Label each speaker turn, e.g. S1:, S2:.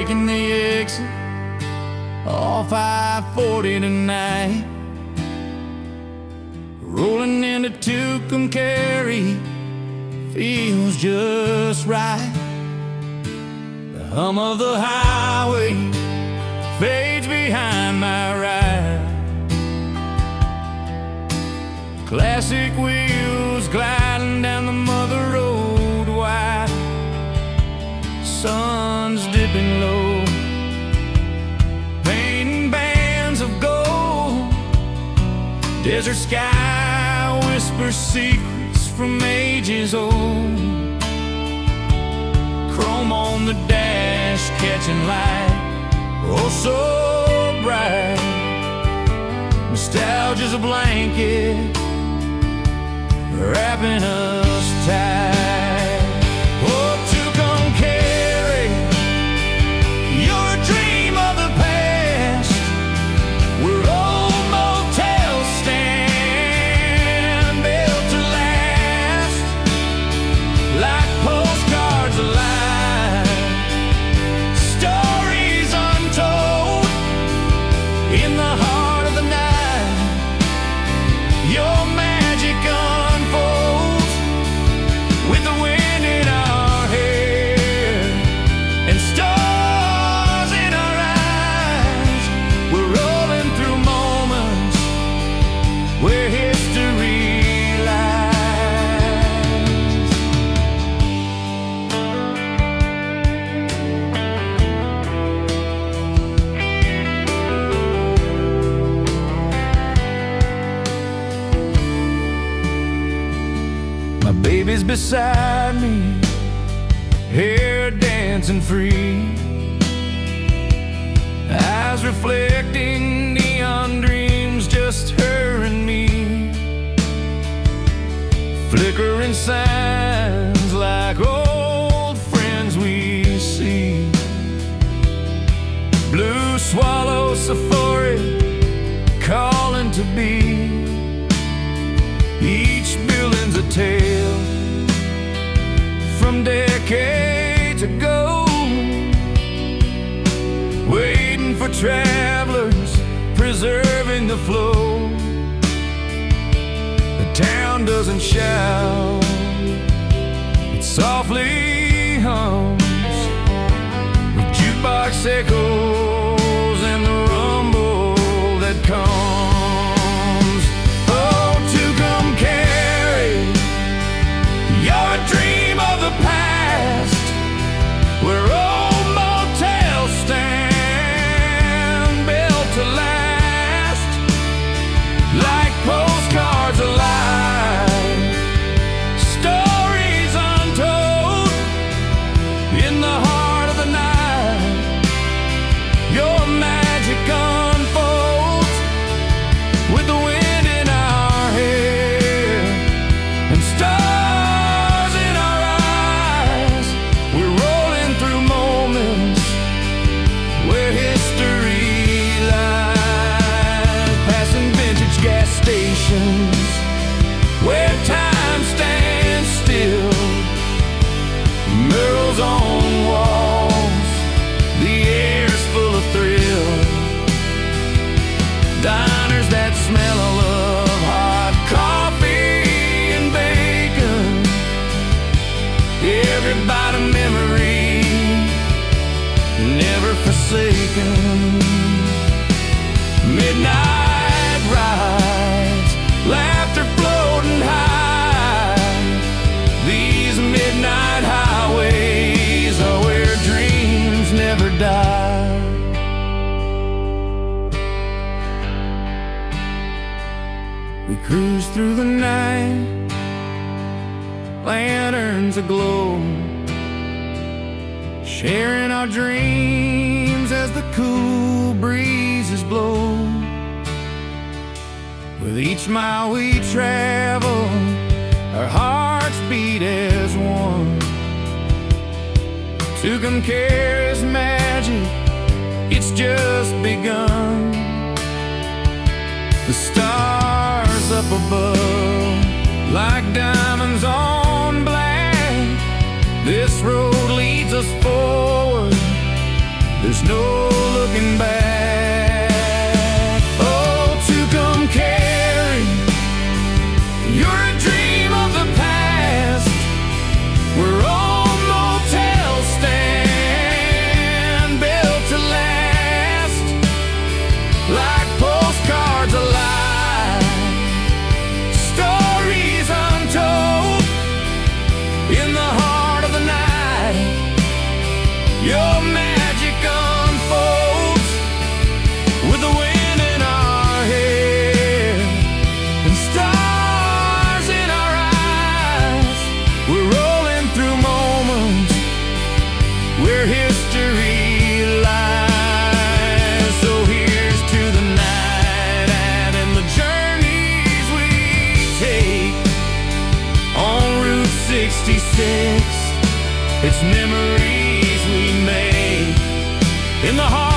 S1: taking the exit off I-40 tonight, rolling into Tucumcari feels just right. The hum of the highway fades behind my ride. Classic wheels gliding down the mother road wide. Sun's dipping low, painting bands of gold. Desert sky whispers secrets from ages old. Chrome on the dash catching light, oh so bright. Nostalgia's a blanket wrapping us tight. Oh, Tucumcari, you're a dream of the past, where old motels stand, built to last, like postcards alive, stories untold. In the heart of the night, your magic unfolds, with the wind in our hair and stars in our eyes. We're rolling through moments where history lies. My baby's beside me, hair dancing free, eyes reflecting neon dreams, just her and me. Flickering signs like old friends we see. Blue swallow safari calling to be. Each building's a tale from decades ago, waiting for travelers, preserving the flow. The town doesn't shout, it softly hums, with jukebox echoes and the rumble that comes. Oh, Tucumcari, you're a dream of the past, where old motels stand, built to last, like postcards alive, stories untold. In the heart of the night, your magic unfolds, with the wind in our hair and stars in our eyes. We're rolling through moments where history lies, passing vintage gas stations where time stands still. Murals on walls, the air's full of thrill. Diners that smell of hot coffee and bacon. Every bite a memory, never forsaken. Midnight rides, laughter floating high. These midnight highways are where dreams never die. We cruise through the night, lanterns aglow, sharing our dreams as the cool breezes blow. With each mile we travel, our hearts beat as one. Tucumcari's magic, it's just begun. The stars up above, like diamonds on black. This road leads us forward, there's no looking back. Oh, Tucumcari, you're a dream of the past. We're old motel stand, built to last, like postcards alive, stories untold. In the heart of the night, your magic unfolds, with the wind in our hair and stars in our eyes. We're rolling through moments where history lies. So here's to the night and the journeys we take on Route 66. It's memories we make in the heart